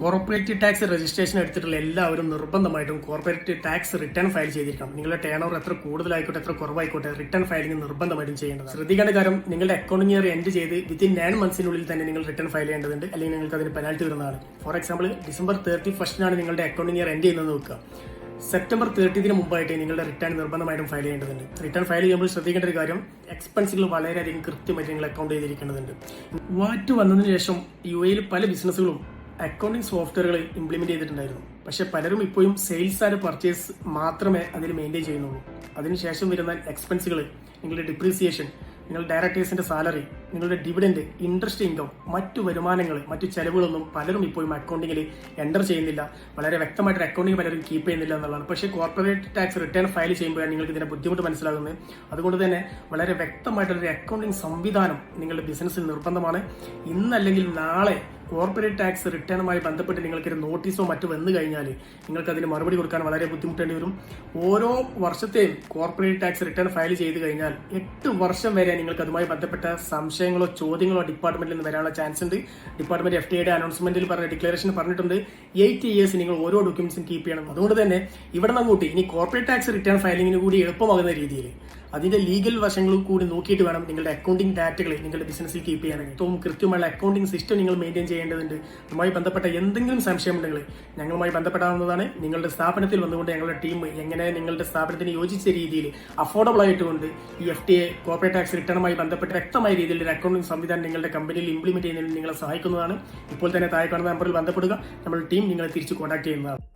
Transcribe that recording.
Corporate tax registration എടുത്തിട്ടുള്ള എല്ലാവരും നിർബന്ധമായിട്ടും കോർപ്പറേറ്റ് ടാക്സ് റിട്ടേൺ ഫയൽ ചെയ്തിരിക്കണം. നിങ്ങളുടെ ടേൺ ഓവർ എത്ര കൂടുതലായിക്കോട്ടെ എത്ര കുറവായിക്കോട്ടെ റിട്ടേൺ ഫയലിംഗ് നിർബന്ധമായിട്ടും ചെയ്യേണ്ടതാണ്. ശ്രദ്ധിക്കേണ്ട കാര്യം, നിങ്ങളുടെ അക്കൗണ്ടിംഗ് ഇയർ എൻഡ് ചെയ്ത് വിത്തിൻ 9 മന്ത്സിനുള്ളിൽ തന്നെ നിങ്ങൾ റിട്ടേൺ ഫയൽ ചെയ്യേണ്ടതുണ്ട്, അല്ലെങ്കിൽ നിങ്ങൾക്ക് അതിന് പെനാൽറ്റി വരുന്നതാണ്. ഫോർ എക്സാമ്പിൾ, ഡിസംബർ 31 നിങ്ങളുടെ അക്കൗണ്ടിംഗ് ഇയർ എൻഡ് ചെയ്യുന്നത് നോക്കുക. സെപ്റ്റംബർ 30 മുമ്പായിട്ട് നിങ്ങളുടെ റിട്ടേൺ നിർബന്ധമായിട്ടും ഫയൽ ചെയ്യേണ്ടതുണ്ട്. റിട്ടേൺ ഫയൽ ചെയ്യുമ്പോൾ ശ്രദ്ധിക്കേണ്ട ഒരു കാര്യം, എക്സ്പെൻസുകൾ വളരെയധികം കൃത്യമായിട്ട് നിങ്ങൾ അക്കൗണ്ട് ചെയ്തിരിക്കേണ്ടതുണ്ട്. വാറ്റ് വന്നതിന് ശേഷം UAE പല ബിസിനസ്സുകളും അക്കൗണ്ടിംഗ് സോഫ്റ്റ്വെയറുകൾ ഇംപ്ലിമെന്റ് ചെയ്തിട്ടുണ്ടായിരുന്നു. പക്ഷെ പലരും ഇപ്പോഴും സെയിൽസ് ആൻഡ് പർച്ചേസ് മാത്രമേ അതിൽ മെയിൻറ്റെയിൻ ചെയ്യുന്നുള്ളൂ. അതിനുശേഷം വരുന്ന എക്സ്പെൻസുകൾ, നിങ്ങളുടെ ഡിപ്രീസിയേഷൻ, നിങ്ങളുടെ ഡയറക്ടേഴ്സിന്റെ സാലറി, നിങ്ങളുടെ ഡിവിഡൻഡ്, ഇൻട്രസ്റ്റ് ഇൻകം, മറ്റു വരുമാനങ്ങൾ, മറ്റു ചെലവുകളൊന്നും പലരും ഇപ്പോഴും അക്കൗണ്ടിങ്ങിൽ എൻ്റർ ചെയ്യുന്നില്ല. വളരെ വ്യക്തമായിട്ട് അക്കൗണ്ടിങ് പലരും കീപ്പ് ചെയ്യുന്നില്ല എന്നുള്ളതാണ്. പക്ഷേ കോർപ്പറേറ്റ് ടാക്സ് റിട്ടേൺ ഫയൽ ചെയ്യുമ്പോഴാണ് നിങ്ങൾക്ക് ഇതിന്റെ ബുദ്ധിമുട്ട് മനസ്സിലാകുന്നത്. അതുകൊണ്ട് തന്നെ വളരെ വ്യക്തമായിട്ടുള്ളൊരു അക്കൗണ്ടിങ് സംവിധാനം നിങ്ങളുടെ ബിസിനസ്സിൽ നിർബന്ധമാണ്. ഇന്നല്ലെങ്കിൽ നാളെ കോർപ്പറേറ്റ് ടാക്സ് റിട്ടേണുമായി ബന്ധപ്പെട്ട് നിങ്ങൾക്കൊരു നോട്ടീസോ മറ്റോ വന്നു കഴിഞ്ഞാൽ നിങ്ങൾക്ക് അതിന് മറുപടി കൊടുക്കാൻ വളരെ ബുദ്ധിമുട്ടേണ്ടി വരും. ഓരോ വർഷത്തെയും കോർപ്പറേറ്റ് ടാക്സ് റിട്ടേൺ ഫയൽ ചെയ്ത് കഴിഞ്ഞാൽ 8 വർഷം വരെ നിങ്ങൾക്ക് അതുമായി ബന്ധപ്പെട്ട സംശയങ്ങളോ ചോദ്യങ്ങളോ ഡിപ്പാർട്ട്മെന്റിൽ നിന്ന് വരാനുള്ള ചാൻസ് ഉണ്ട്. ഡിപ്പാർട്ട്മെന്റ് FTAയുടെ അനൗൺസ്മെന്റിൽ ഡിക്ലറേഷൻ പറഞ്ഞിട്ടുണ്ട് 8 ഇയേഴ്സ് നിങ്ങൾ ഓരോ ഡോക്യുമെന്റ്സും കീപ്പ് ചെയ്യണം. അതുകൊണ്ട് തന്നെ ഇവിടെ നിന്നങ്ങോട്ട് ഇനി കോർപ്പറേറ്റ് ടാക്സ് റിട്ടേൺ ഫയലിംഗിന് കൂടി എളുപ്പമാകുന്ന രീതിയിൽ അതിന്റെ ലീഗൽ വശങ്ങളും കൂടി നോക്കിയിട്ട് വേണം നിങ്ങളുടെ അക്കൗണ്ടിംഗ് ഡാറ്റകൾ നിങ്ങളുടെ ബിസിനസ്സിൽ കീപ്പ് ചെയ്യാനായിട്ട്. ഏറ്റവും കൃത്യമായ അക്കൗണ്ടിംഗ് സിസ്റ്റം നിങ്ങൾ മെയിൻറ്റെയിൻ ചെയ്യേണ്ടതുണ്ട്. അതുമായി ബന്ധപ്പെട്ട എന്തെങ്കിലും സംശയമുണ്ടെങ്കിൽ ഞങ്ങളുമായി ബന്ധപ്പെടാവുന്നതാണ്. നിങ്ങളുടെ സ്ഥാപനത്തിൽ വന്നുകൊണ്ട് ഞങ്ങളുടെ ടീം എങ്ങനെ നിങ്ങളുടെ സ്ഥാപനത്തിന് യോജിച്ച രീതിയിൽ അഫോർഡബിൾ ആയിട്ടുകൊണ്ട് ഈ FTA കോർപ്പറേറ്റ് ടാക്സ് റിട്ടേണുമായി ബന്ധപ്പെട്ട് വ്യക്തമായ രീതിയിൽ ഒരു അക്കൗണ്ടിംഗ് സംവിധാനം നിങ്ങളുടെ കമ്പനിയിൽ ഇംപ്ലിമെന്റ് ചെയ്യുന്നതിന് നിങ്ങളെ സഹായിക്കുന്നതാണ്. ഇപ്പോൾ തന്നെ താഴെ കാണുന്ന നമ്പറിൽ ബന്ധപ്പെടുക. നമ്മുടെ ടീം നിങ്ങളെ തിരിച്ച് കോൺടാക്ട് ചെയ്യുന്നതാണ്.